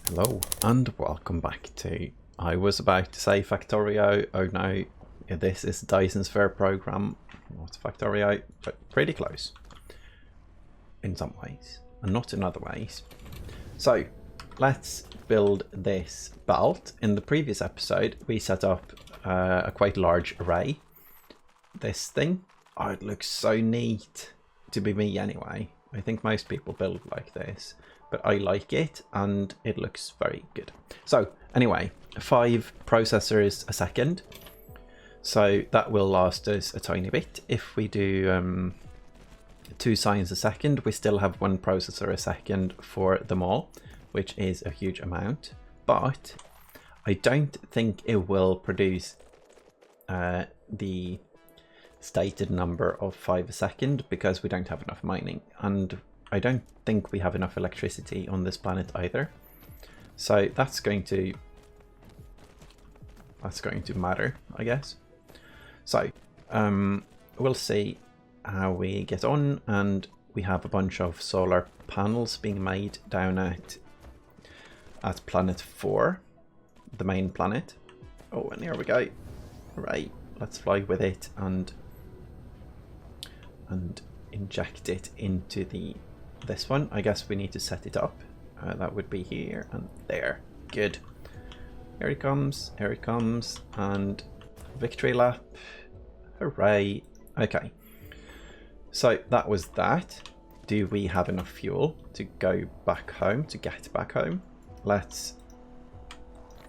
Hello and welcome back to, I was about to say Factorio, oh no, this is Dyson Sphere Program, not Factorio, but pretty close in some ways and not in other ways. So let's build this belt. In the previous episode we set up a quite large array. This thing, oh, it looks so neat to be me anyway. I think most people build like this, but I like it and it looks very good. So anyway, 5 processors a second. So that will last us a tiny bit. If we do 2 signs a second, we still have 1 processor a second for them all, which is a huge amount. But I don't think it will produce the stated number of 5 a second because we don't have enough mining, and I don't think we have enough electricity on this planet either. So that's going to matter, I guess. So we'll see how we get on, and we have a bunch of solar panels being made down at planet 4, the main planet. Oh, and here we go. Right, let's fly with it and inject it into this one. I guess we need to set it up. That would be here and there. Good. Here it comes, and victory lap. Hooray. Okay. So that was that. Do we have enough fuel to go back home, to get back home? Let's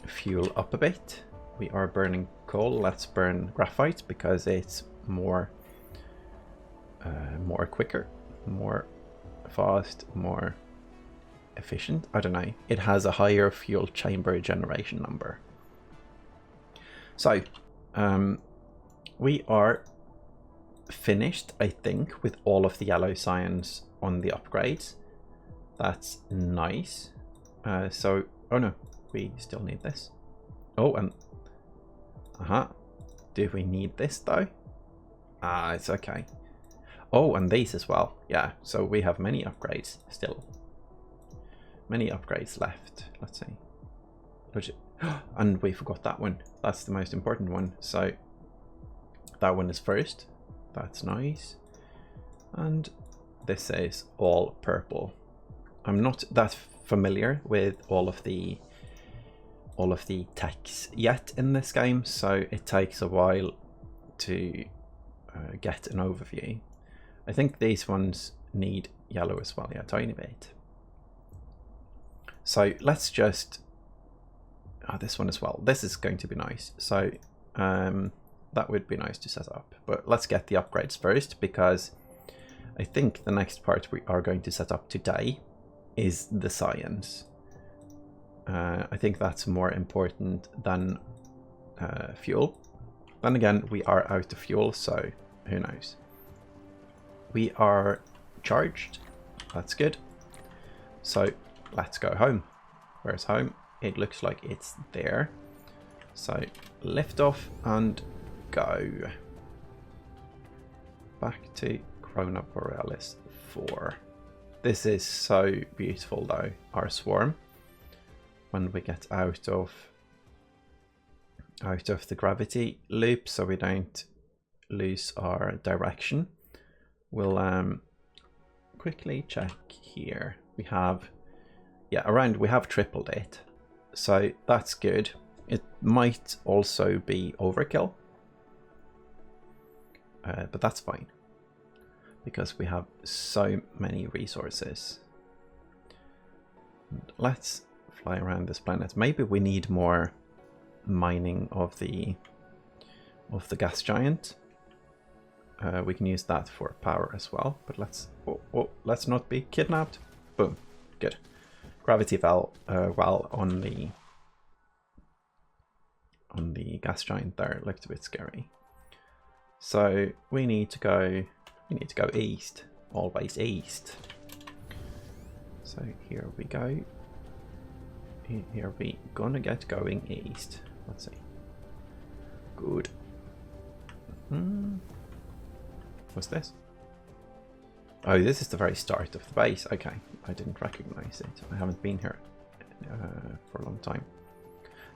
fuel up a bit. We are burning coal. Let's burn graphite because it's more quicker, more fast, more efficient. I don't know. It has a higher fuel chamber generation number. So we are finished, I think, with all of the yellow cyan's on the upgrades. That's nice. So, oh no, we still need this. Oh, and do we need this though? It's okay. Oh, and these as well. Yeah, so we have many upgrades still. Many upgrades left. Let's see. And we forgot that one. That's the most important one. So that one is first. That's nice. And this is all purple. I'm not that familiar with all of the techs yet in this game, so it takes a while to get an overview. I think these ones need yellow as well, yeah, a tiny bit. So let's just this one as well. This is going to be nice. So that would be nice to set up, but let's get the upgrades first, because I think the next part we are going to set up today is the science. I think that's more important than fuel. Then again, we are out of fuel, so who knows. We are charged. That's good. So let's go home. Where's home? It looks like it's there. So lift off and go. Back to Corona Borealis 4. This is so beautiful though, our swarm. When we get out of the gravity loop, so we don't lose our direction. We'll quickly check here. We have, yeah, we have tripled it, so that's good. It might also be overkill, but that's fine because we have so many resources. Let's fly around this planet. Maybe we need more mining of the gas giant. We can use that for power as well, but let's not be kidnapped. Boom, good. Gravity fell well on the gas giant there. It looked a bit scary. So we need to go east, always east. So here we go. Here we gonna get going east. Let's see. Good. What's this? Oh, this is the very start of the base. Okay, I didn't recognize it. I haven't been here for a long time.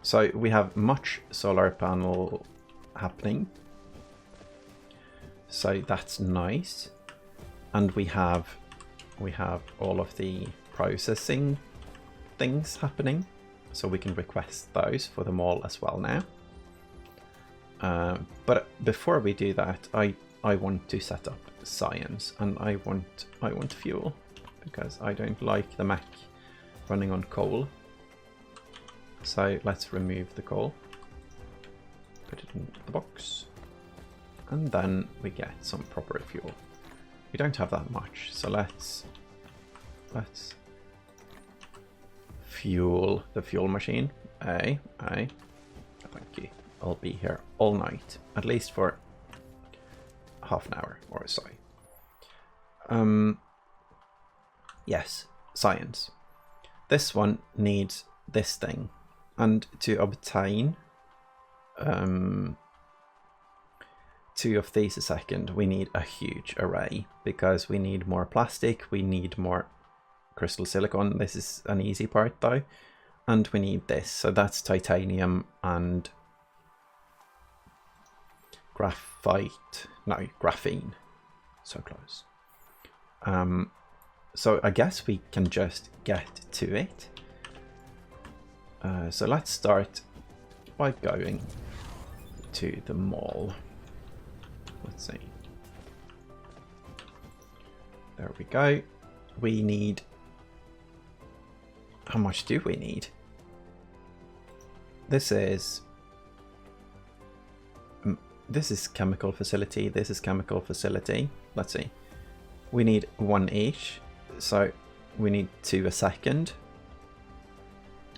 So we have much solar panel happening. So that's nice. And we have all of the processing things happening. So we can request those for them all as well now. But before we do that, I want to set up science, and I want fuel, because I don't like the Mac running on coal. So let's remove the coal, put it in the box, and then we get some proper fuel. We don't have that much, so let's fuel the fuel machine. Thank you. I'll be here all night, at least for half an hour or so. Yes, science. This one needs this thing, and to obtain 2 of these a second, we need a huge array, because we need more plastic, we need more crystal silicon. This is an easy part though, and we need this. So that's titanium and graphene. So close. So I guess we can just get to it. So let's start by going to the mall. Let's see. There we go. We need... How much do we need? This is chemical facility. This is chemical facility. Let's see. We need 1 each. So we need 2 a second.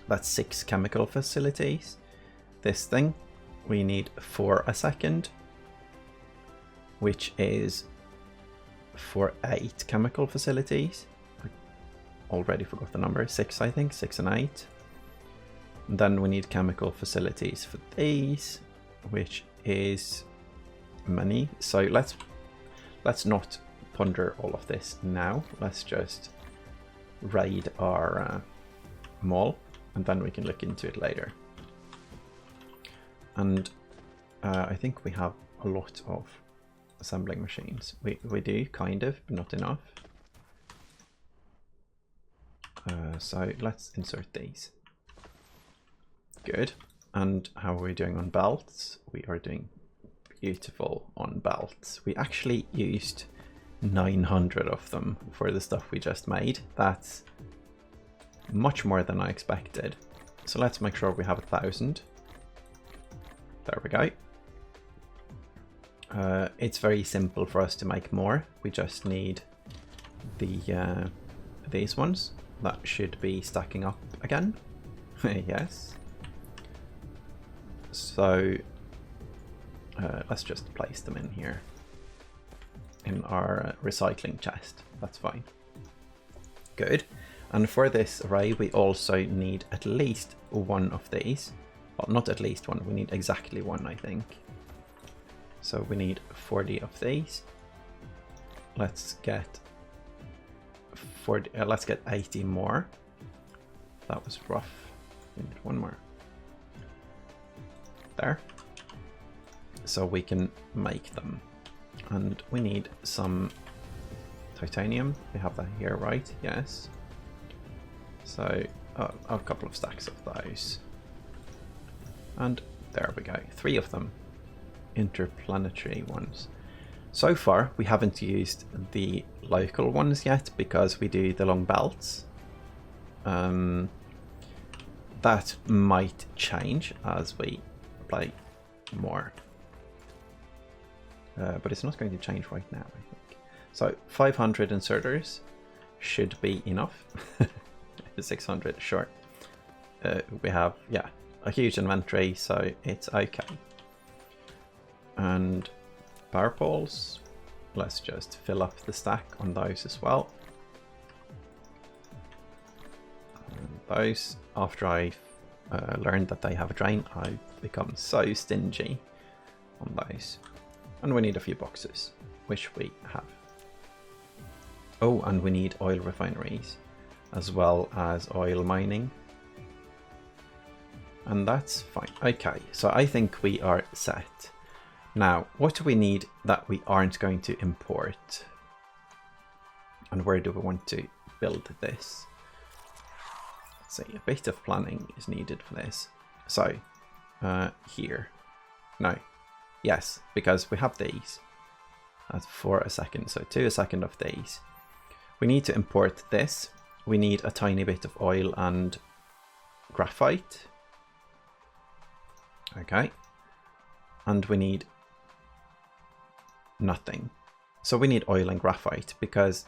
That's 6 chemical facilities. This thing, we need 4 a second, which is for 8 chemical facilities. I already forgot the number. 6, I think. 6 and 8. And then we need chemical facilities for these, which is many. So let's not ponder all of this now. Let's just raid our mall, and then we can look into it later. And I think we have a lot of assembling machines. We do, kind of, but not enough. So let's insert these. Good. And how are we doing on belts? We are doing beautiful on belts. We actually used 900 of them for the stuff we just made. That's much more than I expected. So let's make sure we have 1,000. There we go. It's very simple for us to make more. We just need the these ones. That should be stacking up again. Yes. So let's just place them in here in our recycling chest. That's fine. Good. And for this array, we also need at least 1 of these. Well, not at least 1. We need exactly 1, I think. So we need 40 of these. Let's get 40. Let's get 80 more. That was rough. We need 1 more. There. So we can make them. And we need some titanium. We have that here, right? Yes. So a couple of stacks of those. And there we go. 3 of them. Interplanetary ones. So far, we haven't used the local ones yet because we do the long belts. That might change as we play more. But it's not going to change right now, I think. So 500 inserters should be enough. 600, sure. We have, yeah, a huge inventory, so it's okay. And power poles, let's just fill up the stack on those as well. And those, after I learned that they have a drain, I become so stingy on those. And we need a few boxes, which we have. Oh, and we need oil refineries, as well as oil mining. And that's fine. Okay, so I think we are set. Now, what do we need that we aren't going to import? And where do we want to build this? Let's see, a bit of planning is needed for this. So, here. No. Yes, because we have these. That's for a second. So 2 a second of these. We need to import this. We need a tiny bit of oil and graphite. Okay. And we need nothing. So we need oil and graphite because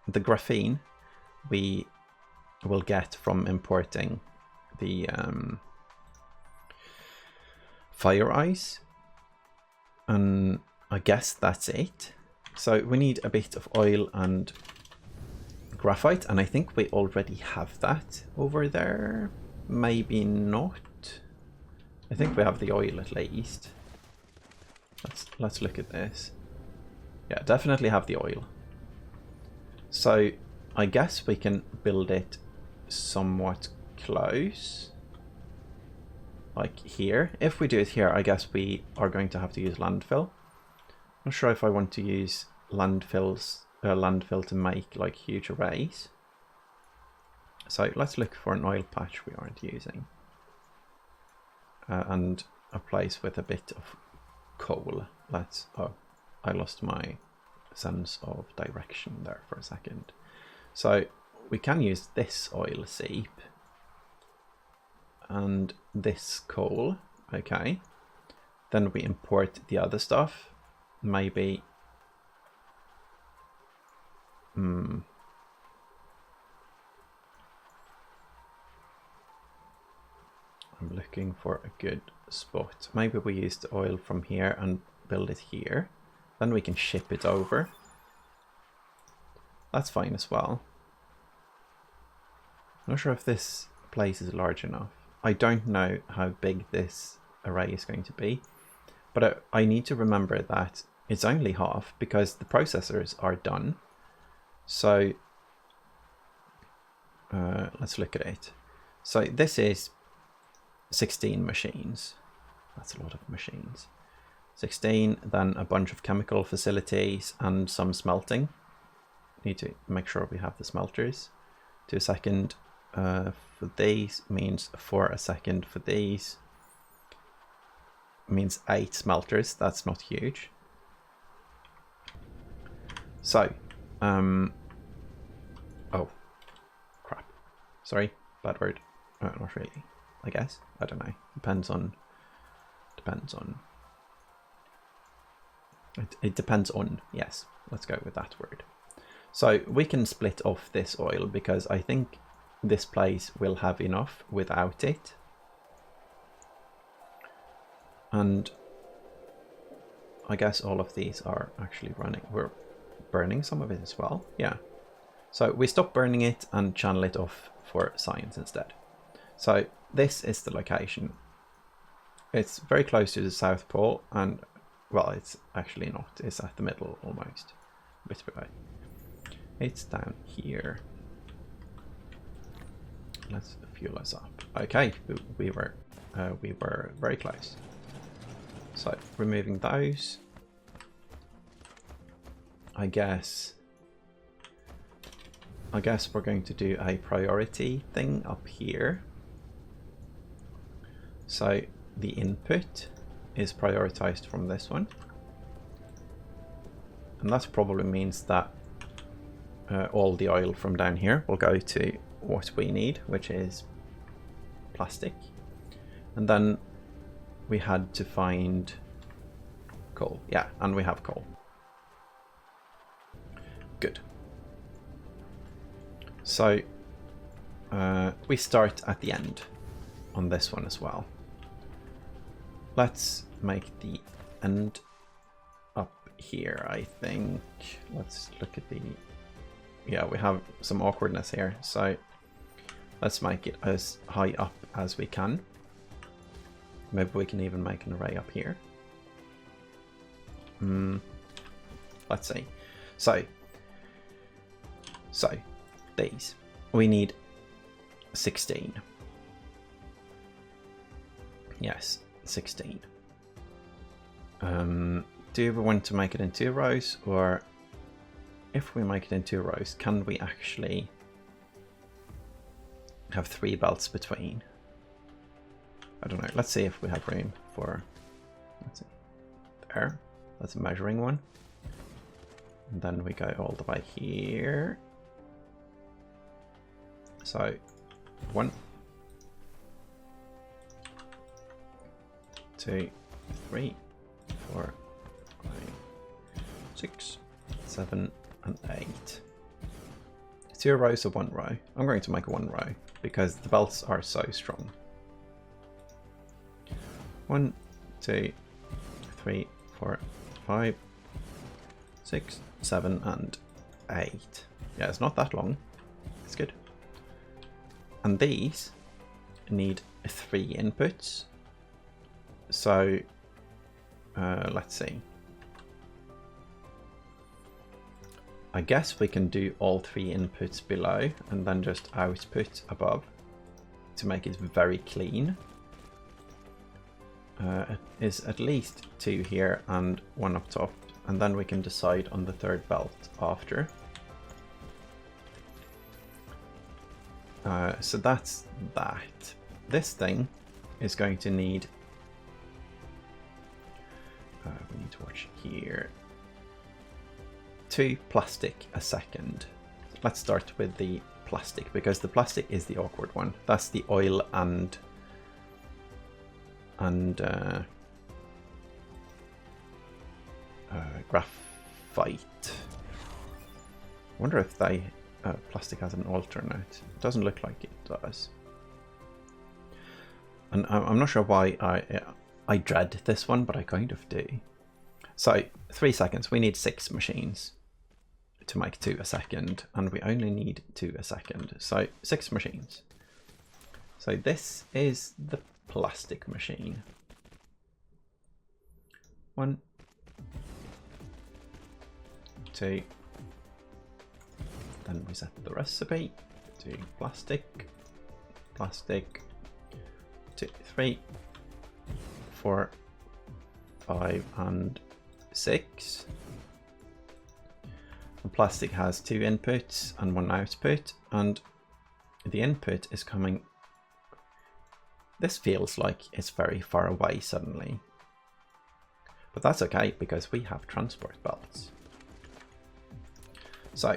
the graphene we will get from importing the fire ice. And I guess that's it. So we need a bit of oil and graphite, and I think we already have that over there. Maybe not. I think we have the oil at least. Let's look at this. Yeah, definitely have the oil. So I guess we can build it somewhat close. Like here. If we do it here, I guess we are going to have to use landfill. Not sure if I want to use landfill to make like huge arrays. So let's look for an oil patch we aren't using. And a place with a bit of coal. Oh, I lost my sense of direction there for a second. So we can use this oil seep. And this coal, okay. Then we import the other stuff. Maybe. I'm looking for a good spot. Maybe we use the oil from here and build it here. Then we can ship it over. That's fine as well. Not sure if this place is large enough. I don't know how big this array is going to be, but I need to remember that it's only half because the processors are done. So let's look at it. So this is 16 machines. That's a lot of machines. 16, then a bunch of chemical facilities and some smelting. Need to make sure we have the smelters. 2 a second. For these means 4 a second. For these means 8 smelters. That's not huge. So, oh, crap. Sorry, bad word. Not really. I guess. I don't know. Depends on. It depends on. Yes, let's go with that word. So we can split off this oil because I think this place will have enough without it. And I guess all of these are actually running. We're burning some of it as well. Yeah. So we stop burning it and channel it off for science instead. So this is the location. It's very close to the South Pole and, well, it's actually not. It's at the middle almost. A bit away. It's down here. Let's fuel us up. Okay, we were very close. So removing those. I guess we're going to do a priority thing up here. So the input is prioritized from this one. And that probably means that all the oil from down here will go to what we need, which is plastic. And then we had to find coal. Yeah, and we have coal. Good. So we start at the end on this one as well. Let's make the end up here, I think. Let's look at the... Yeah, we have some awkwardness here, so let's make it as high up as we can. Maybe we can even make an array up here. Let's see. So these. We need 16. Yes, 16. Do we want to make it in 2 rows, or if we make it in 2 rows, can we actually have 3 belts between? I don't know. Let's see if we have room for. Let's see. There. That's a measuring one. And then we go all the way here. So 1, 2, 3, 4, 5, 6, 7, and 8. 2 rows of 1 row. I'm going to make 1 row because the belts are so strong. 1, 2, 3, 4, 5, 6, 7, and 8. Yeah, it's not that long. It's good. And these need 3 inputs. So let's see. I guess we can do all 3 inputs below and then just output above to make it very clean. It is at least 2 here and 1 up top, and then we can decide on the 3rd belt after. So that's that. This thing is going to need. We need to watch here. 2 plastic a second. Let's start with the plastic because the plastic is the awkward one. That's the oil and graphite. I wonder if they plastic has an alternate. It doesn't look like it does. And I'm not sure why I dread this one, but I kind of do. So 3 seconds. We need 6 machines to make 2 a second, and we only need 2 a second. So 6 machines. So this is the plastic machine. 1, 2. Then we set the recipe to plastic, plastic, 2, 3, 4, 5, and 6. The plastic has 2 inputs and 1 output, and the input is coming. This feels like it's very far away suddenly, but that's okay because we have transport belts. So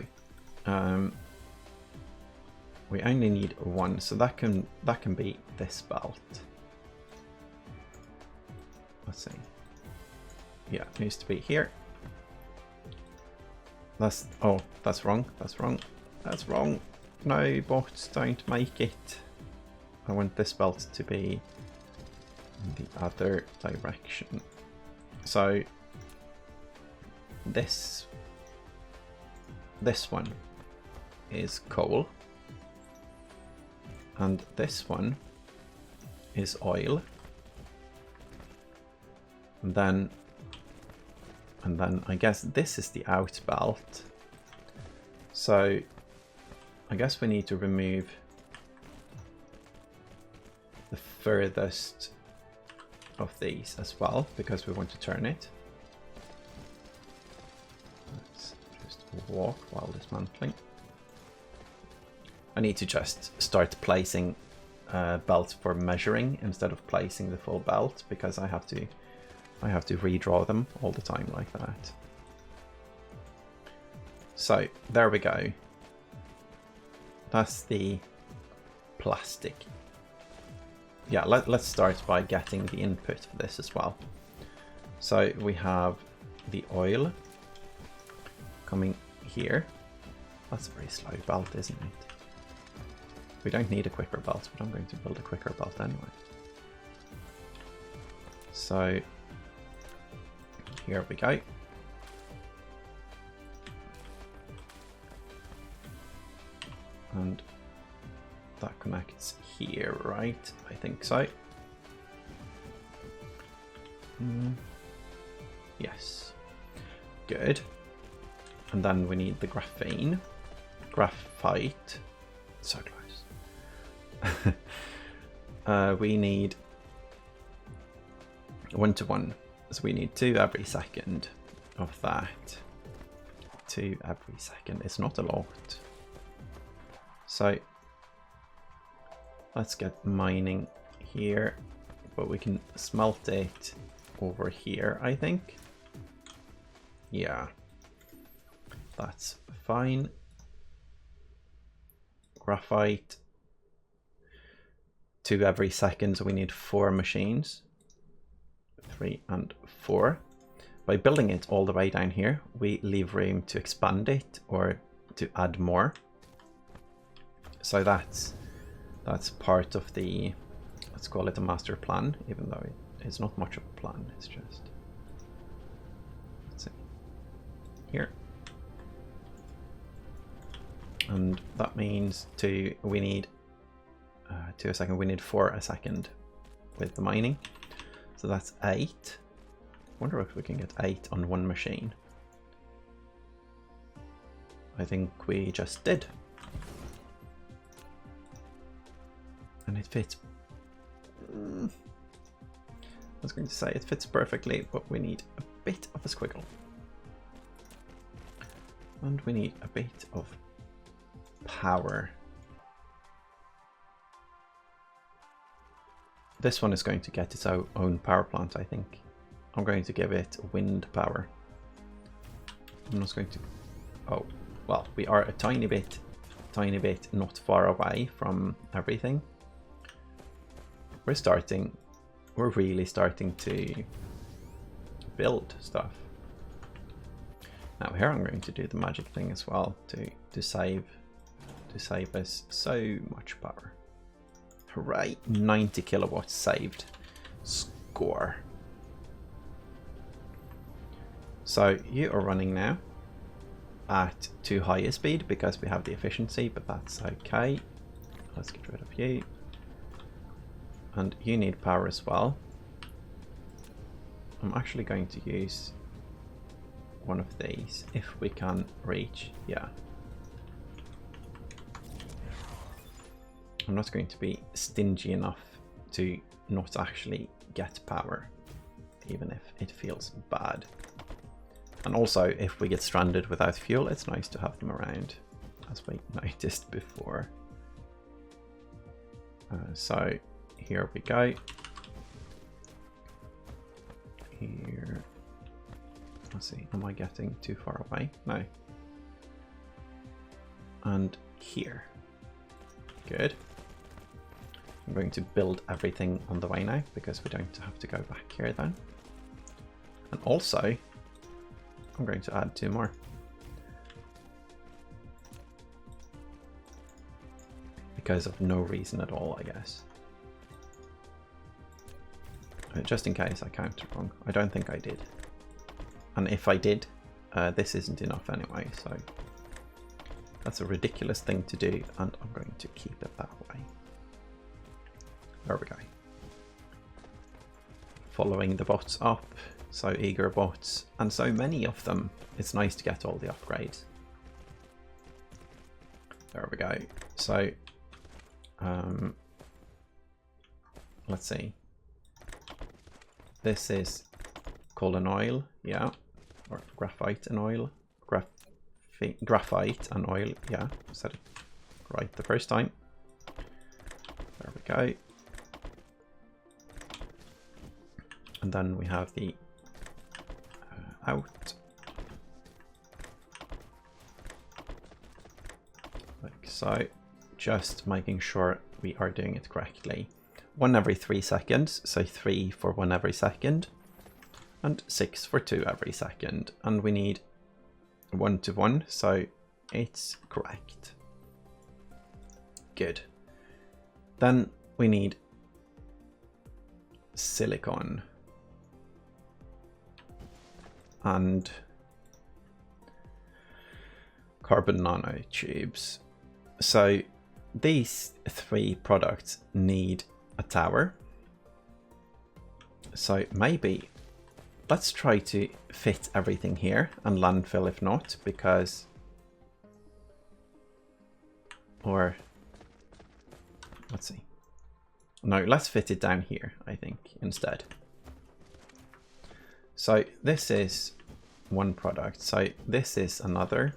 we only need 1, so that can be this belt. Let's see. Yeah, it needs to be here. That's wrong. That's wrong. That's wrong. No, bots, don't make it. I want this belt to be in the other direction. So this one is coal, and this one is oil, and then I guess this is the out belt. So I guess we need to remove the furthest of these as well because we want to turn it. Let's just walk while dismantling. I need to just start placing belts for measuring instead of placing the full belt because I have to redraw them all the time like that. So there we go. That's the plastic. Yeah, let's start by getting the input for this as well. So we have the oil coming here. That's a very slow belt, isn't it? We don't need a quicker belt, but I'm going to build a quicker belt anyway. So here we go. And that connects here, right? I think so. Yes. Good. And then we need the graphite. So close. We need 1-to-1. So we need 2 every second of that. 2 every second. It's not a lot. So let's get mining here, but we can smelt it over here, I think. Yeah, that's fine. Graphite, 2 every second, so we need 4 machines. 3 and 4. By building it all the way down here, we leave room to expand it or to add more. So that's part of the, let's call it a master plan, even though it's not much of a plan. It's just, let's see, here. And that means we need 2 a second, we need 4 a second with the mining. So that's 8. Wonder if we can get 8 on one machine. I think we just did. And it fits. I was going to say it fits perfectly, but we need a bit of a squiggle. And we need a bit of power. This one is going to get its own power plant, I think. I'm going to give it wind power. I'm not going to... Oh, well, we are a tiny bit not far away from everything. We're really starting to build stuff. Now here I'm going to do the magic thing as well to save us so much power. Hooray, 90 kilowatts saved. Score. So you are running now at too high a speed because we have the efficiency, but that's okay. Let's get rid of you. And you need power as well. I'm actually going to use one of these if we can reach. Yeah. I'm not going to be stingy enough to not actually get power, even if it feels bad. And also, if we get stranded without fuel, it's nice to have them around, as we noticed before. So here we go. Here. Let's see, am I getting too far away? No. And here. Good. I'm going to build everything on the way now, because we don't have to go back here then. And also, I'm going to add 2 more. Because of no reason at all, I guess. Just in case I counted wrong. I don't think I did. And if I did, this isn't enough anyway, so that's a ridiculous thing to do, and I'm going to keep it that way. There we go. Following the bots up. So eager bots, and so many of them. It's nice to get all the upgrades. There we go. So, let's see. This is called an oil, yeah, or graphite and oil. Graphite and oil, yeah. Said it right the first time. There we go. And then we have the out, like so, just making sure we are doing it correctly. 1 every 3 seconds, so 3 for 1 every second, and 6 for 2 every second, and we need 1-to-1, so it's correct. Good. Then we need silicon and carbon nanotubes. So these 3 products need a tower. So maybe let's try to fit everything here and landfill if not, because, or let's see. No, let's fit it down here, I think, instead. So this is one product. So this is another,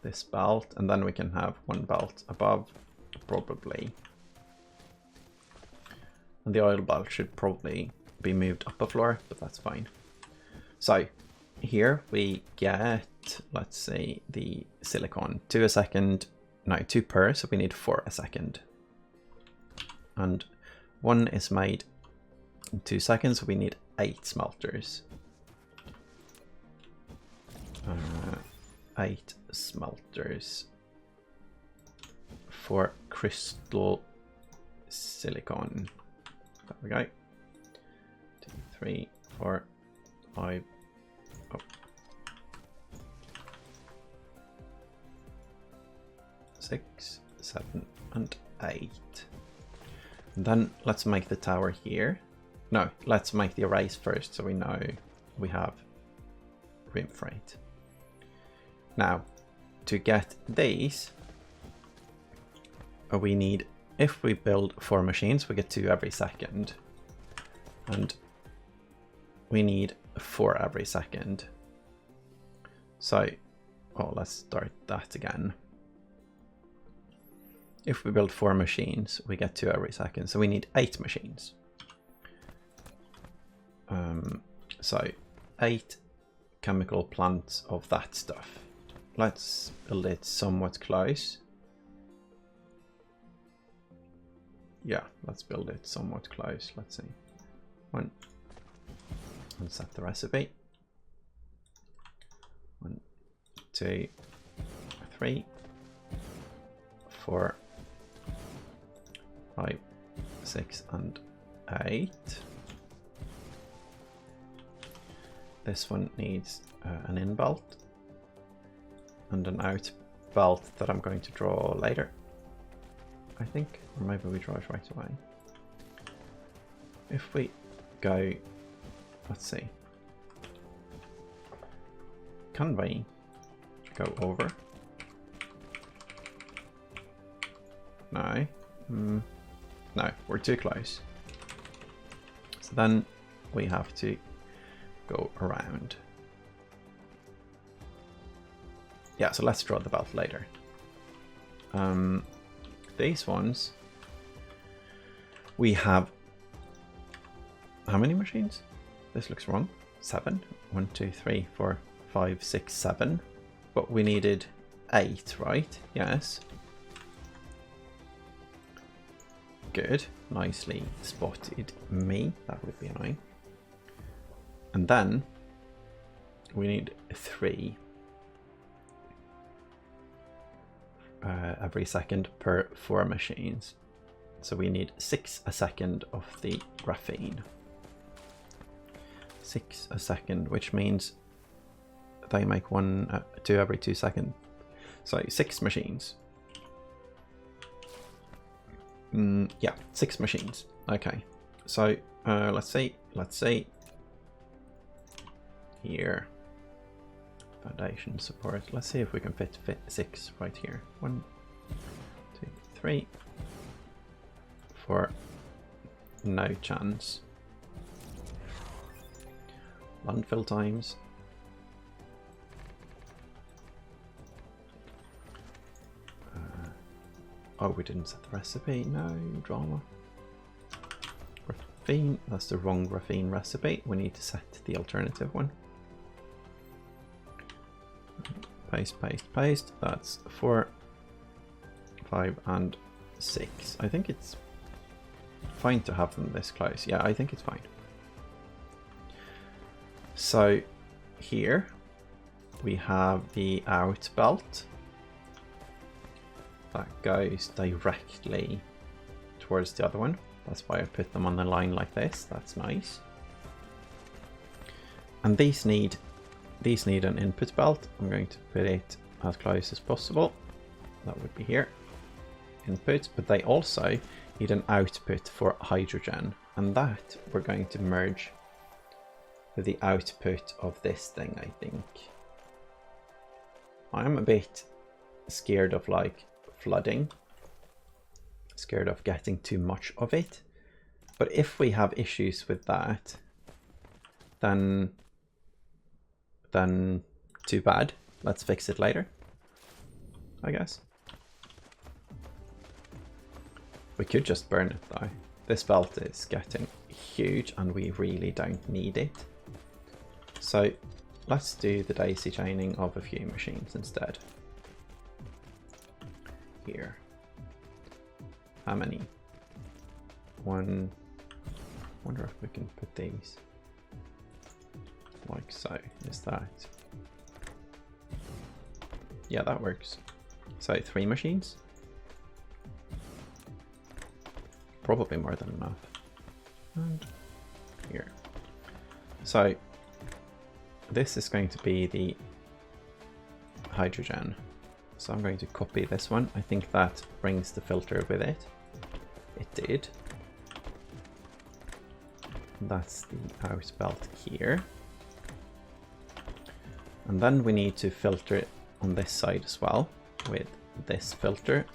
this belt, and then we can have one belt above, probably. And the oil belt should probably be moved up a floor, but that's fine. So here we get, let's say, the silicon 2 a second, no, 2 per, so we need 4 a second. And one is made in 2 seconds, so we need 8 smelters. 8 smelters for crystal silicon. There we go. 2, 3, 4, 5. Oh. 6, 7, and 8. And then let's make the tower here. No, let's make the arrays first so we know we have room for it. Now, to get these, we need, if we build 4 machines, we get 2 every second. And we need 4 every second. So, oh, let's start that again. If we build 4 machines, we get 2 every second. So we need 8 machines. So 8 chemical plants of that stuff. Let's build it somewhat close. Yeah, let's build it somewhat close. Let's see. 1. And set the recipe. 1, 2, 3, 4, 5, 6, and 8. This one needs an in belt and an out belt that I'm going to draw later, I think, or maybe we draw it right away. If we go, let's see, can we go over? No, no, we're too close. So then we have to go around. Yeah, so let's draw the belt later. These ones, we have, how many machines? This looks wrong. 7. 1, 2, 3, 4, 5, 6, 7. But we needed 8, right? Yes. Good. Nicely spotted me. That would be annoying. And then we need 3 every second per 4 machines. So we need 6 a second of the graphene. 6 a second, which means they make 2 every 2 seconds. So 6 machines. Yeah, 6 machines. Okay. So let's see. Here, foundation support. Let's see if we can fit 6 right here. 1, 2, 3, 4. No chance. Landfill times. Oh, we didn't set the recipe. No drama. Graphene. That's the wrong graphene recipe. We need to set the alternative one. Paste, paste, paste. That's 4, 5, and 6. I think it's fine to have them this close. Yeah, I think it's fine. So here we have the out belt that goes directly towards the other one. That's why I put them on the line like this. That's nice. And these need an input belt. I'm going to put it as close as possible. That would be here. Input, but they also need an output for hydrogen, and that we're going to merge with the output of this thing, I think. I'm a bit scared of like flooding, scared of getting too much of it, but if we have issues with that, then too bad. Let's fix it later, I guess. We could just burn it though. This belt is getting huge and we really don't need it. So let's do the daisy chaining of a few machines instead. Here. How many? One. Wonder if we can put these like so. Is that? Yeah, that works. So 3 machines? Probably more than enough. And here. So this is going to be the hydrogen. So I'm going to copy this one. I think that brings the filter with it. It did. That's the out belt here. And then we need to filter it on this side as well with this filter.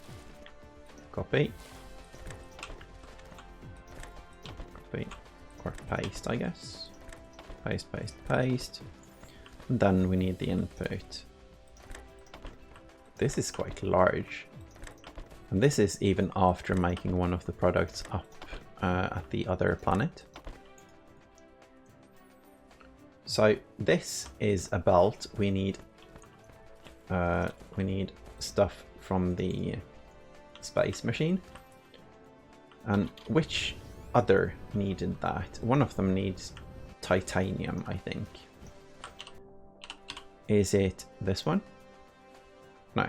Copy. Copy. Or paste, I guess. Paste, paste, paste. And then we need the input. This is quite large. And this is even after making one of the products up at the other planet. So this is a belt. We need stuff from the space machine. And which other needed that? One of them needs titanium, I think. Is it this one? No.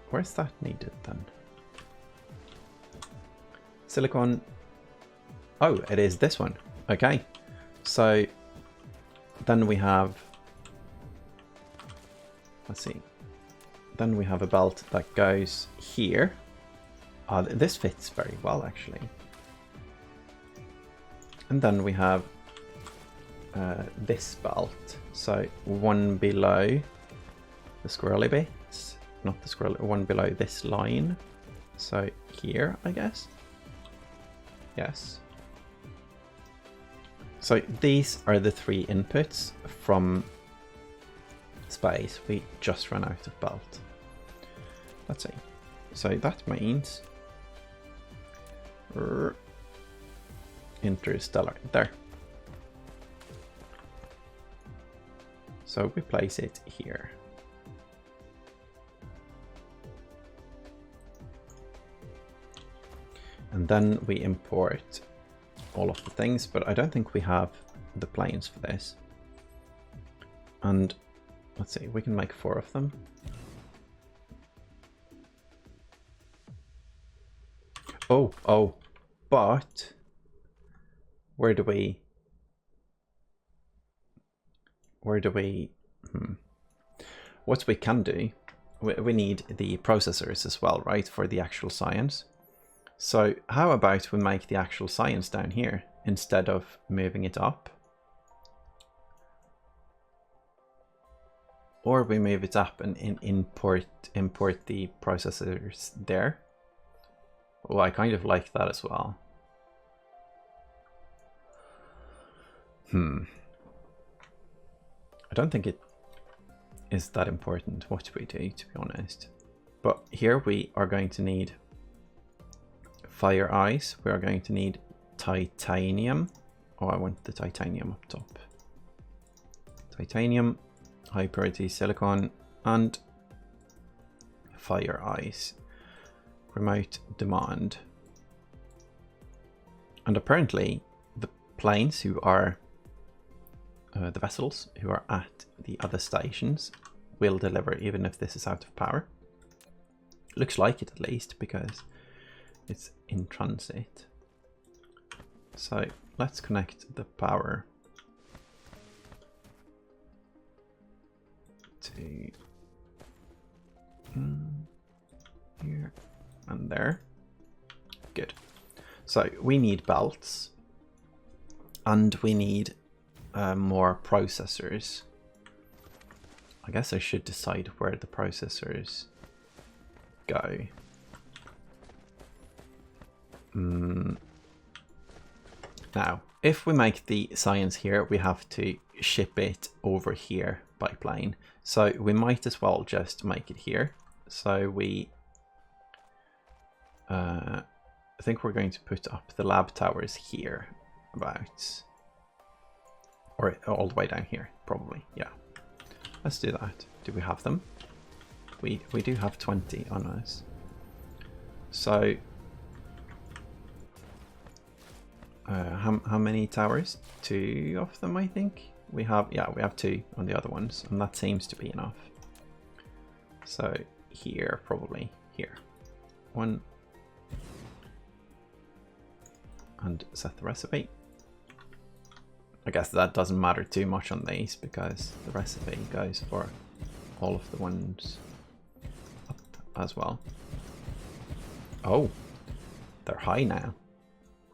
Where's that needed then? Silicon. Oh, it is this one. Okay. So then we have, let's see. Then we have a belt that goes here. This fits very well, actually. And then we have this belt. So one below the squirrely bits, not the squirrel, one below this line. So here, I guess. Yes. So these are the 3 inputs from space. We just ran out of belt. Let's see. So that means interstellar there. So we place it here. And then we import all of the things, but I don't think we have the planes for this. And let's see, we can make 4 of them. Oh, but where do we what we can do, we need the processors as well, right, for the actual science. So how about we make the actual science down here instead of moving it up? Or we move it up and import the processors there. Oh, I kind of like that as well. I don't think it is that important what we do, to be honest. But here we are going to need fire eyes. We are going to need titanium. Oh, I want the titanium up top. Titanium, high purity silicon, and fire eyes. Remote demand. And apparently the planes who are the vessels who are at the other stations will deliver even if this is out of power. Looks like it, at least, because it's in transit. So let's connect the power to here and there. Good. So we need belts and we need more processors. I guess I should decide where the processors go. Now, if we make the science here, we have to ship it over here by plane. So we might as well just make it here. So we, I think we're going to put up the lab towers here, about, or all the way down here, probably. Yeah, let's do that. Do we have them? We do have 20 on us. So, how many towers? 2 of them, I think. We have, yeah, we have 2 on the other ones, and that seems to be enough. So here, probably here. 1. And set the recipe. I guess that doesn't matter too much on these because the recipe goes for all of the ones up as well. Oh, they're high now.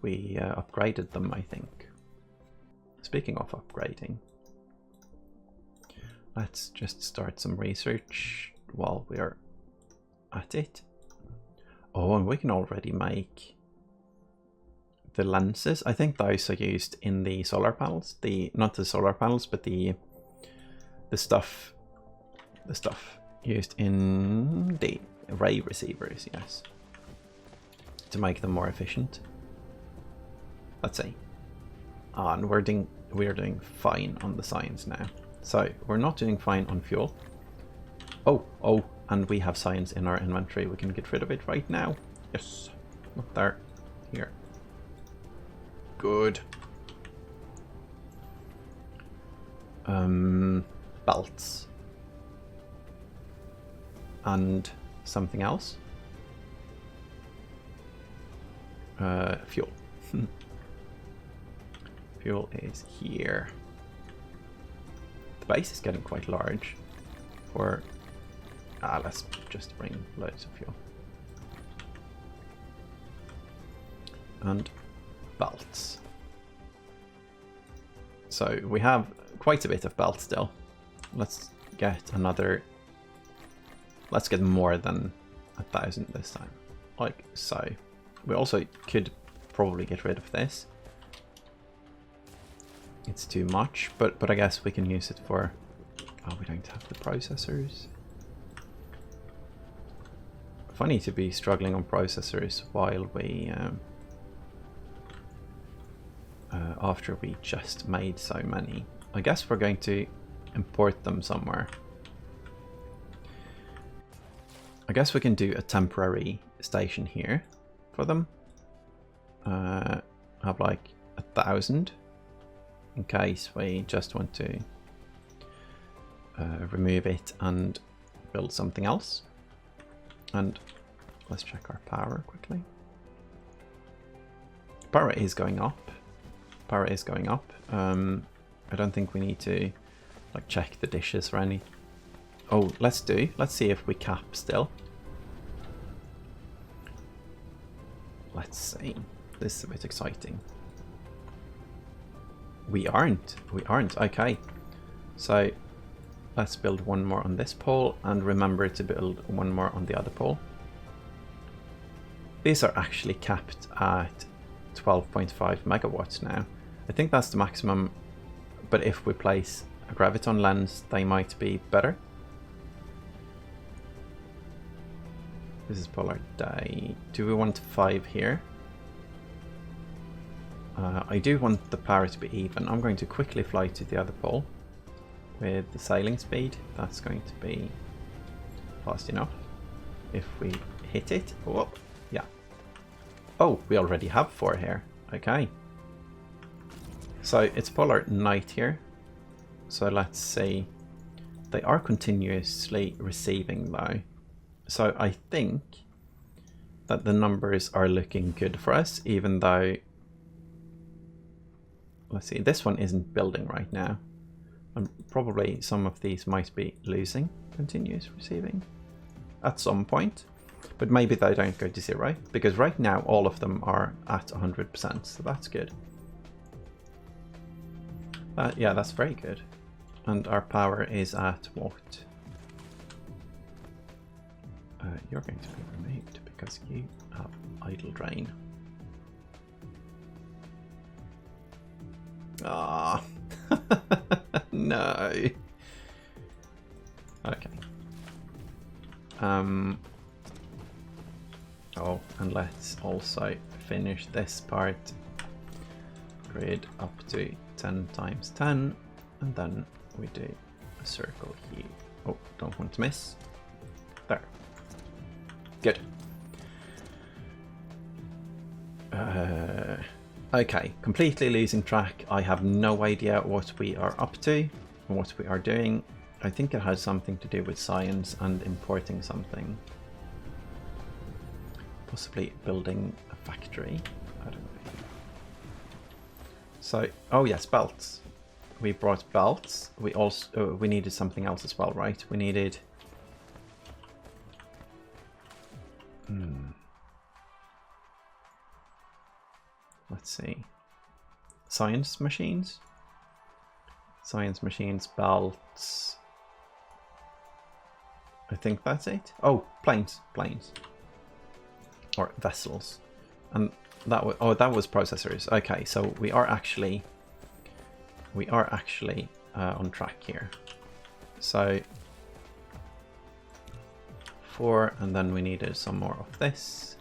We upgraded them, I think. Speaking of upgrading, let's just start some research while we're at it. Oh, and we can already make the lenses. I think those are used in the solar panels. Not the solar panels, but the stuff used in the array receivers, yes. To make them more efficient. Let's see. And we're doing fine on the science now. So we're not doing fine on fuel. Oh, and we have science in our inventory. We can get rid of it right now. Yes. Not there. Here. Good. Belts. And something else. Fuel. Fuel is here. The base is getting quite large. For let's just bring loads of fuel. And belts. So we have quite a bit of belt still. Let's get another. Let's get more than 1,000 this time, like so. We also could probably get rid of this. It's too much, but I guess we can use it for. Oh, we don't have the processors. Funny to be struggling on processors while we. After we just made so many. I guess we're going to import them somewhere. I guess we can do a temporary station here for them. Have like 1,000 in case we just want to remove it and build something else. And let's check our power quickly. Power is going up. Power is going up. I don't think we need to like check the dishes or any. Oh, let's see if we cap still. Let's see. This is a bit exciting. We aren't. Okay. So let's build one more on this pole and remember to build one more on the other pole. These are actually capped at 12.5 megawatts now. I think that's the maximum, but if we place a graviton lens, they might be better. This is polar day. Do we want 5 here? I do want the power to be even. I'm going to quickly fly to the other pole with the sailing speed. That's going to be fast enough. If we hit it, oh, yeah. Oh, we already have 4 here. Okay. So it's polar night here. So let's see. They are continuously receiving though. So I think that the numbers are looking good for us, even though, let's see, this one isn't building right now. And probably some of these might be losing continuous receiving at some point. But maybe they don't go to 0, because right now all of them are at 100%, so that's good. Yeah, that's very good. And our power is at what? You're going to be removed because you have idle drain. Ah, no. Okay. Oh, and let's also finish this part. Grid up to 10 times 10, and then we do a circle here. Oh, don't want to miss. There. Good. Okay, completely losing track. I have no idea what we are up to, what we are doing. I think it has something to do with science and importing something. Possibly building a factory. I don't know. So, oh yes, belts. We brought belts. We also we needed something else as well, right? We needed. Let's see. Science machines. Science machines, belts. I think that's it. Oh, planes, or vessels, and that was processors. Okay, so we are actually on track here. So 4, and then we needed some more of this.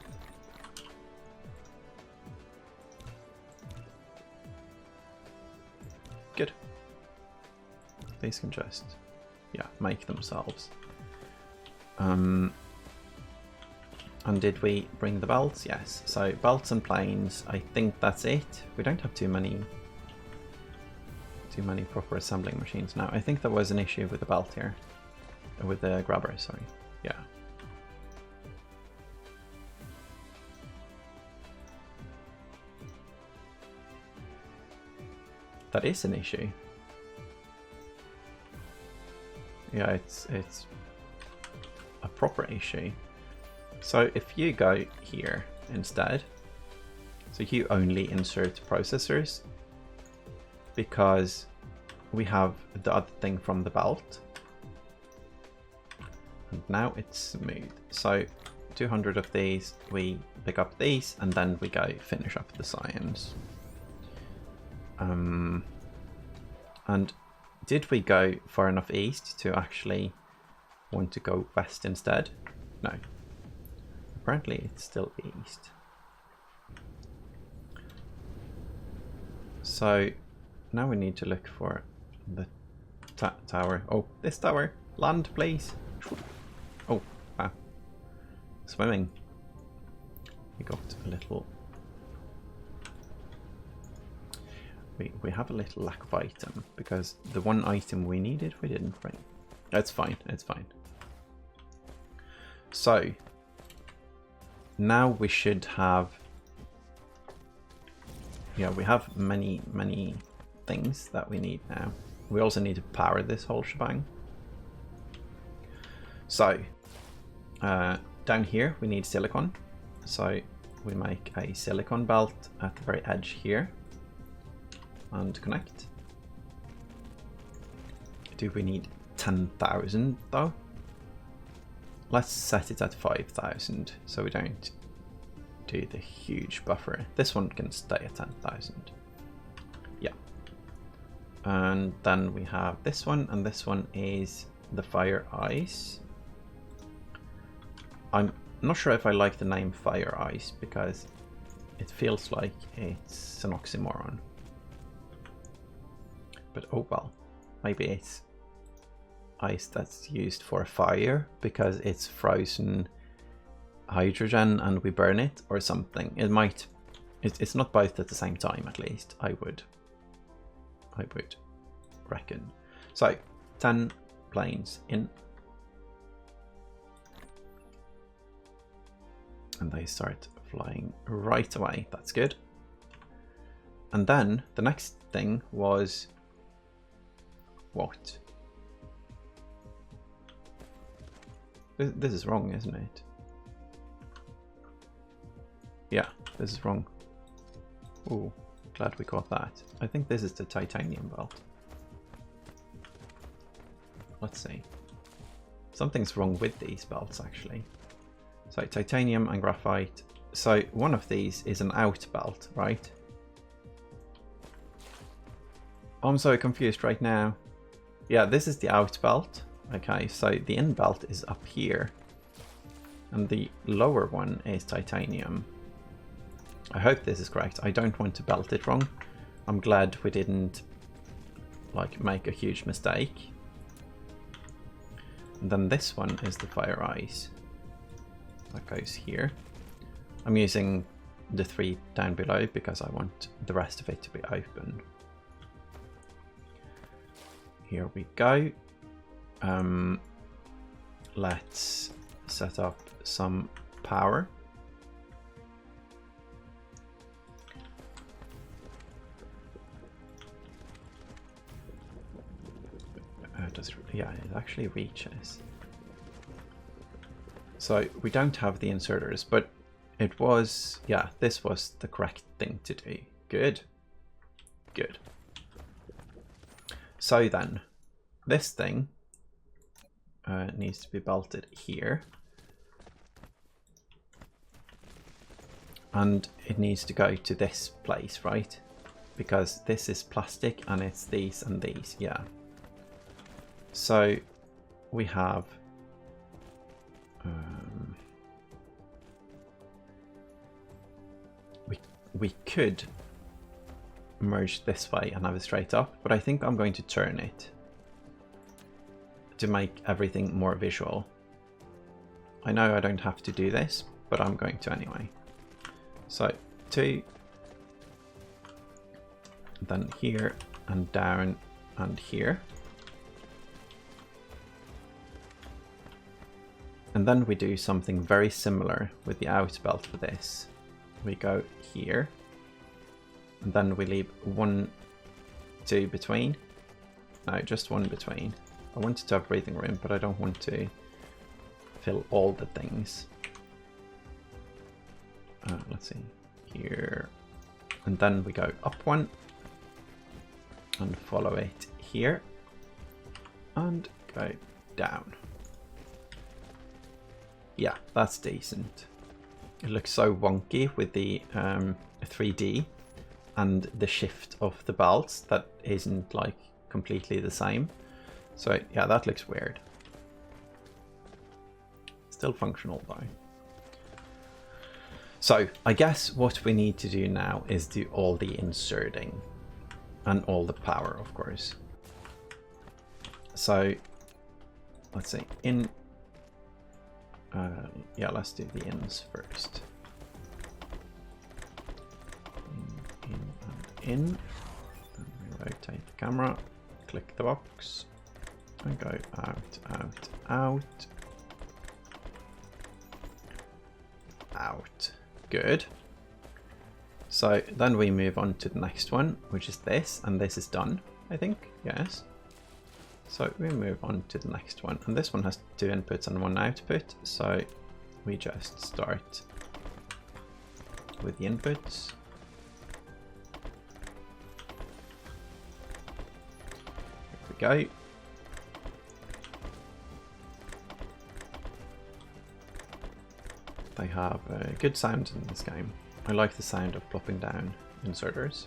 Good. These can just, yeah, make themselves. And did we bring the belts? Yes. So belts and planes, I think that's it. We don't have too many proper assembling machines now. I think there was an issue with the belt here. With the grabber, sorry. Yeah. That is an issue. Yeah, it's a proper issue. So if you go here instead, so you only insert processors, because we have the other thing from the belt, and now it's smooth. So 200 of these, we pick up these, and then we go finish up the science. And did we go far enough east to actually want to go west instead? No. Apparently it's still east. So now we need to look for the tower. Oh, this tower. Land, please. Oh, wow. Swimming. We got a little... We have a little lack of item, because the one item we needed we didn't bring. It's fine, it's fine. So now we should have, yeah, we have many things that we need now. We also need to power this whole shebang. So down here we need silicon, so we make a silicon belt at the very edge here and connect. Do we need 10,000 though? Let's set it at 5,000 so we don't do the huge buffer. This one can stay at 10,000. Yeah. And then we have this one, and this one is the fire ice. I'm not sure if I like the name fire ice because it feels like it's an oxymoron. But oh well, maybe it's ice that's used for fire because it's frozen hydrogen and we burn it or something. It might, it's not both at the same time, at least I would reckon. So 10 planes in, and they start flying right away. That's good. And then the next thing was what? This is wrong, isn't it? Yeah, this is wrong. Ooh, glad we caught that. I think this is the titanium belt. Let's see. Something's wrong with these belts, actually. So titanium and graphite. So one of these is an out belt, right? I'm so confused right now. Yeah, this is the out belt. Okay, so the in belt is up here. And the lower one is titanium. I hope this is correct. I don't want to belt it wrong. I'm glad we didn't like make a huge mistake. And then this one is the fire ice. That goes here. I'm using the 3 down below because I want the rest of it to be open. Here we go. Let's set up some power. Yeah, it actually reaches. So we don't have the inserters, but it was, yeah, this was the correct thing to do. Good. Good. So then, this thing needs to be belted here. And it needs to go to this place, right? Because this is plastic and it's these and these, yeah. So we have we could merge this way and have it straight up, but I think I'm going to turn it to make everything more visual. I know I don't have to do this, but I'm going to anyway. So 2, then here and down and here. And then we do something very similar with the out belt for this. We go here, and then we leave 1, 2 between. No, just 1 between. I wanted to have breathing room, but I don't want to fill all the things. Let's see, here. And then we go up 1, and follow it here, and go down. Yeah, that's decent. It looks so wonky with the 3D and the shift of the belts that isn't like completely the same. So yeah, that looks weird. Still functional though. So I guess what we need to do now is do all the inserting and all the power, of course. So let's see, yeah, let's do the ins first. In and in. Then we rotate the camera, click the box, and go out, out, out. Out. Good. So then we move on to the next one, which is this, and this is done, I think. Yes. So we move on to the next one, and this one has 2 inputs and 1 output, so we just start with the inputs. Here we go. They have a good sound in this game. I like the sound of plopping down inserters.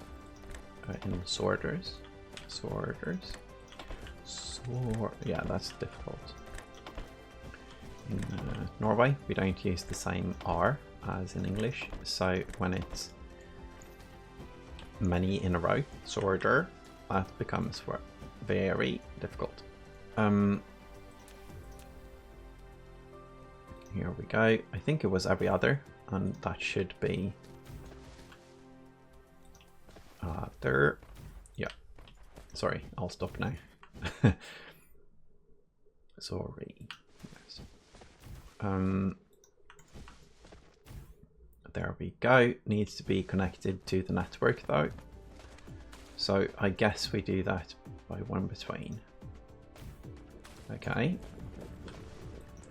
Yeah, that's difficult. In Norway, we don't use the same R as in English, so when it's many in a row, sorter, that becomes very difficult. Here we go. I think it was every other, and that should be other. Yeah. Sorry, I'll stop now. Sorry. Yes. There we go. Needs to be connected to the network though. So I guess we do that by 1 between. Okay.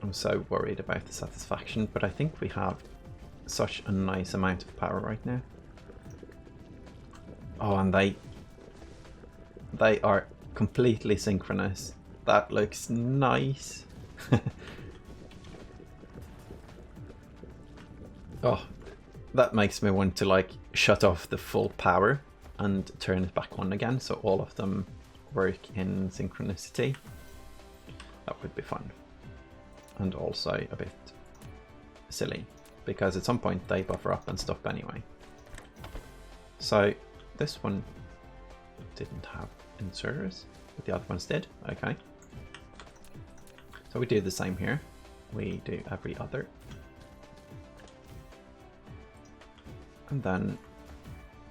I'm so worried about the satisfaction, but I think we have such a nice amount of power right now. Oh, and they are completely synchronous. That looks nice. Oh, that makes me want to like shut off the full power and turn it back on again so all of them work in synchronicity. That would be fun. And also a bit silly, because at some point they buffer up and stop anyway. So this one didn't have inserters, but the other ones did. Okay. So we do the same here. We do every other. And then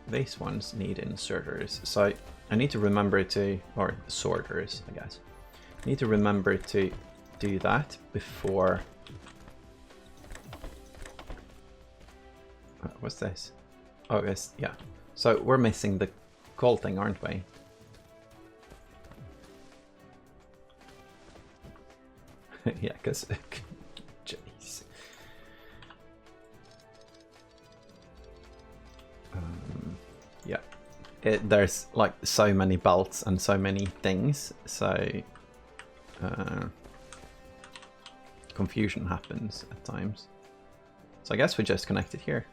these ones need inserters. So I need to remember to, or sorters, I guess. I need to remember to do that before. What's this? Oh, yes, yeah. So we're missing the call thing, aren't we? Yeah, because jeez. Yeah, there's like so many belts and so many things, so confusion happens at times. So I guess we just connect it here.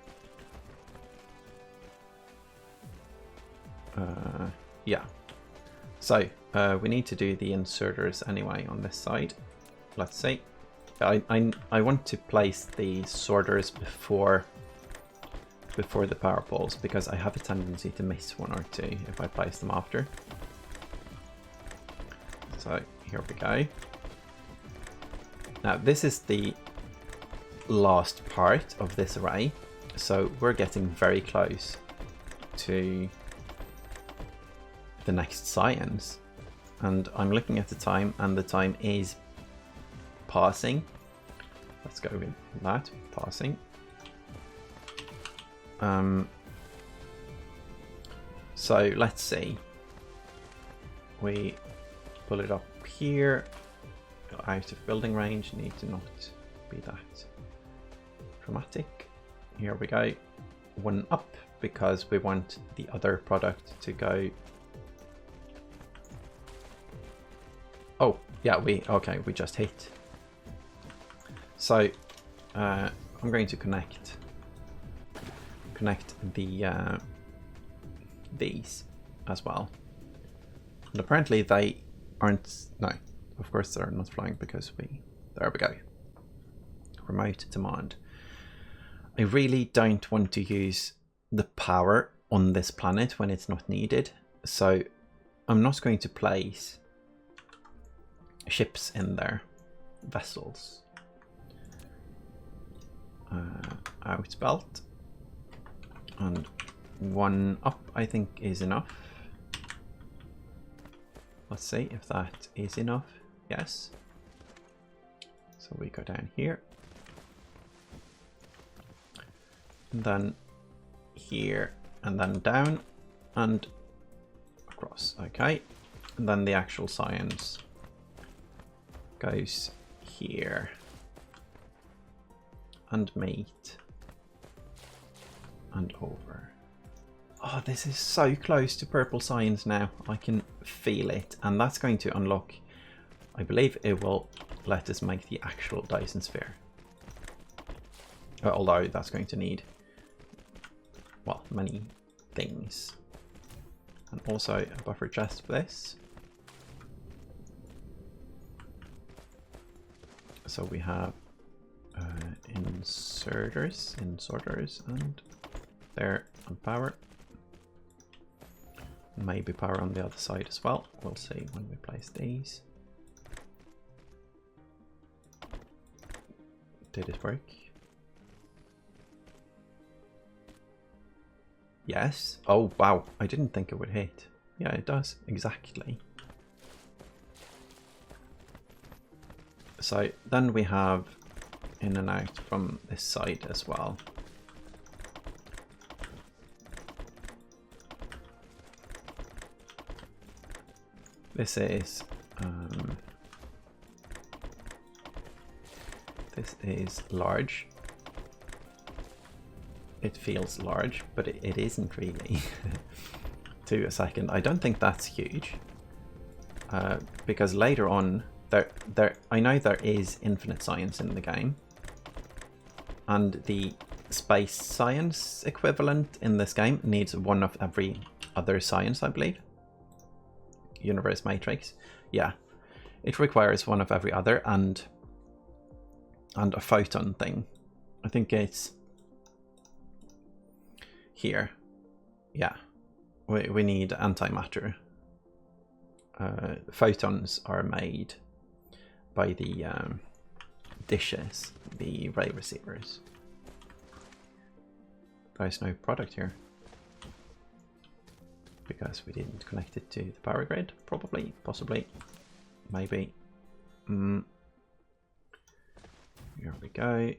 Yeah. So we need to do the inserters anyway on this side. Let's see. I want to place the sorters before the power poles, because I have a tendency to miss one or two if I place them after. So here we go. Now this is the last part of this array, so we're getting very close to the next science, and I'm looking at the time, and the time is passing. Let's go with that, passing. So let's see. We pull it up here, go out of building range, need to not be that dramatic. Here we go, one up, because we want the other product to go. Oh, yeah, we just hit. So I'm going to connect the these as well. And apparently they aren't, no, of course they're not flying, because there we go. Remote demand. I really don't want to use the power on this planet when it's not needed, so I'm not going to place ships in there, vessels. Out belt, and one up I think is enough. Let's see if that is enough. Yes. So we go down here, and then here, and then down and across. Okay, and then the actual science goes here, and meat, and over. Oh, this is so close to purple science now. I can feel it, and that's going to unlock, I believe it will let us make the actual Dyson Sphere. Although that's going to need, well, many things. And also a buffer chest for this. So we have inserters, and there on power. Maybe power on the other side as well. We'll see when we place these. Did it work? Yes. Oh wow, I didn't think it would hit. Yeah, it does, exactly. So then we have in and out from this side as well. This is large. It feels large, but it isn't really. To a second, I don't think that's huge, because later on I know there is infinite science in the game, and the space science equivalent in this game needs one of every other science, I believe. Universe matrix. Yeah. It requires one of every other and a photon thing. I think it's here. Yeah. We need antimatter. Photons are made by the dishes, the ray receivers. There's no product here because we didn't connect it to the power grid. Probably, possibly, maybe. Here we go.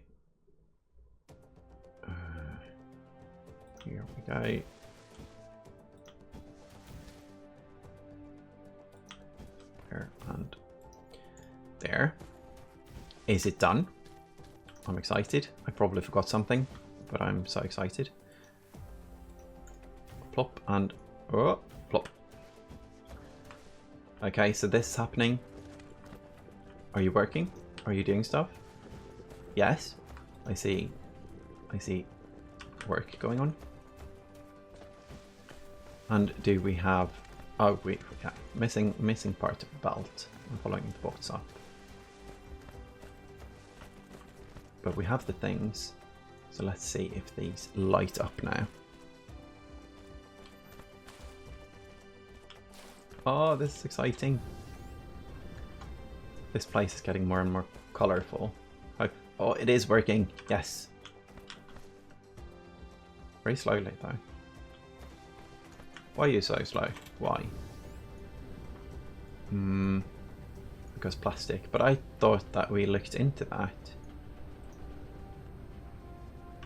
Here we go. There and there. Is it done? I'm excited. I probably forgot something, but I'm so excited. Plop and oh, plop. Okay, so this is happening. Are you working? Are you doing stuff? Yes. I see work going on. And do we have... Oh, yeah, missing part of the belt. I'm following the box up. But we have the things. So let's see if these light up now. Oh, this is exciting. This place is getting more and more colorful. Oh, it is working. Yes. Very slowly though. Why are you so slow? Why? Because plastic. But I thought that we looked into that.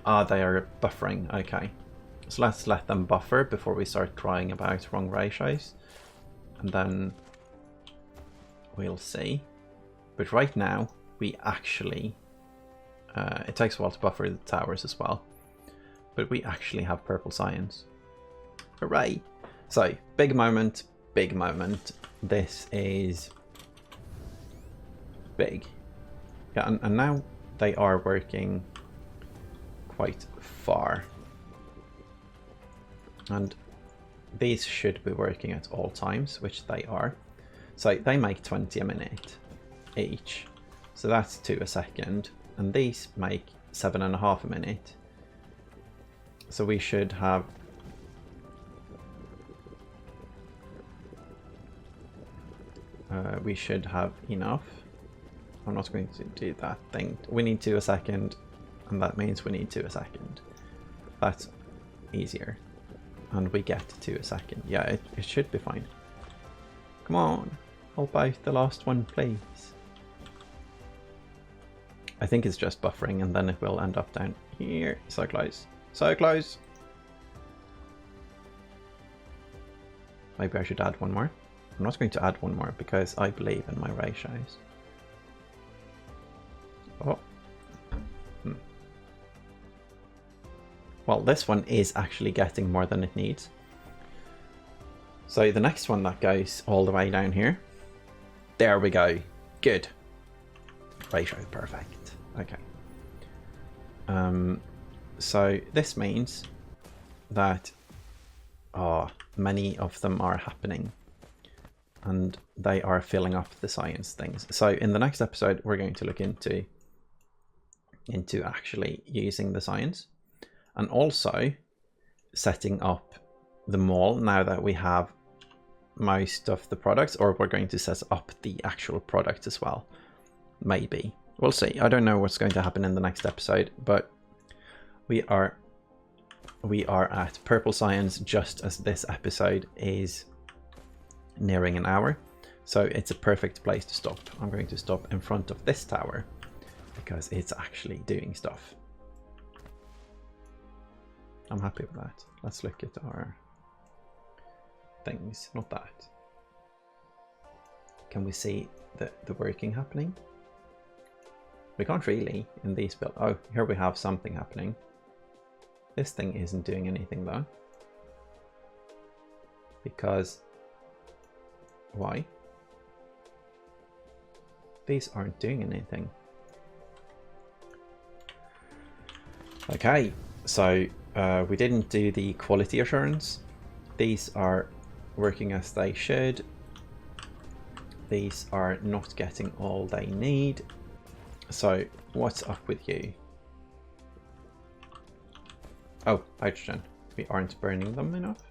Ah, they are buffering. Okay. So let's let them buffer before we start crying about wrong ratios. And then we'll see. But right now, we actually... it takes a while to buffer the towers as well. But we actually have purple science. Hooray! So, big moment, big moment. This is big. Yeah, and now they are working quite far. And these should be working at all times, which they are. So they make 20 a minute each. So that's 2 a second. And these make 7.5 a minute. So we should have... we should have enough. I'm not going to do that thing. We need 2 a second. And that means we need 2 a second. That's easier. And we get 2 a second. Yeah, it should be fine. Come on. Help out the last one, please. I think it's just buffering and then it will end up down here. So close. So close. Maybe I should add one more. I'm not going to add one more because I believe in my ratios. Oh. Well, this one is actually getting more than it needs. So the next one that goes all the way down here. There we go. Good. Ratio perfect. Okay. So this means that many of them are happening. And they are filling up the science things. So in the next episode, we're going to look into actually using the science. And also setting up the mall now that we have most of the products, or we're going to set up the actual product as well. Maybe. We'll see. I don't know what's going to happen in the next episode, but we are at purple science just as this episode is nearing an hour. So it's a perfect place to stop. I'm going to stop in front of this tower because it's actually doing stuff. I'm happy with that. Let's look at our things, not that. Can we see the working happening? We can't really in these builds. Oh, here we have something happening. This thing isn't doing anything though. Because why? These aren't doing anything. Okay, so we didn't do the quality assurance these are working as they should. These are not getting all they need. So what's up with you? Oh, hydrogen. We aren't burning them enough.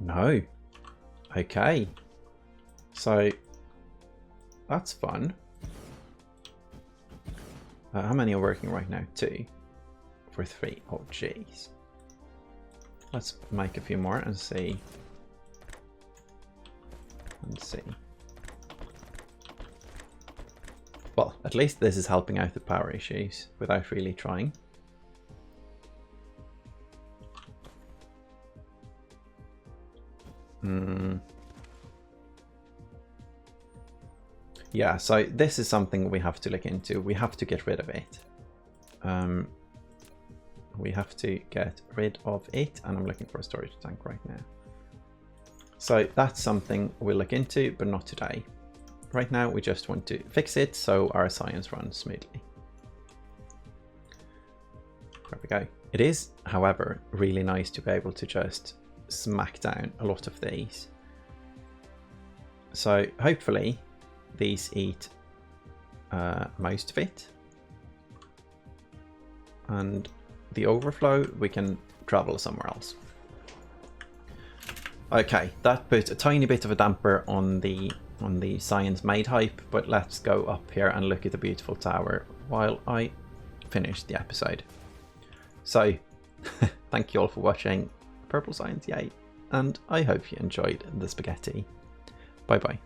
No. Okay. So that's fun. How many are working right now? 2 for 3. Oh, jeez. Let's make a few more and see. Well, at least this is helping out the power issues without really trying. Yeah, so this is something we have to look into. We have to get rid of it. We have to get rid of it, and I'm looking for a storage tank right now. So that's something we'll look into, but not today. Right now, we just want to fix it so our science runs smoothly. There we go. It is, however, really nice to be able to just smack down a lot of these. So hopefully these eat most of it. And the overflow, we can travel somewhere else. Okay, that put a tiny bit of a damper on the science made hype, but let's go up here and look at the beautiful tower while I finish the episode. So, thank you all for watching. Purple Science, yay! And I hope you enjoyed the spaghetti. Bye bye.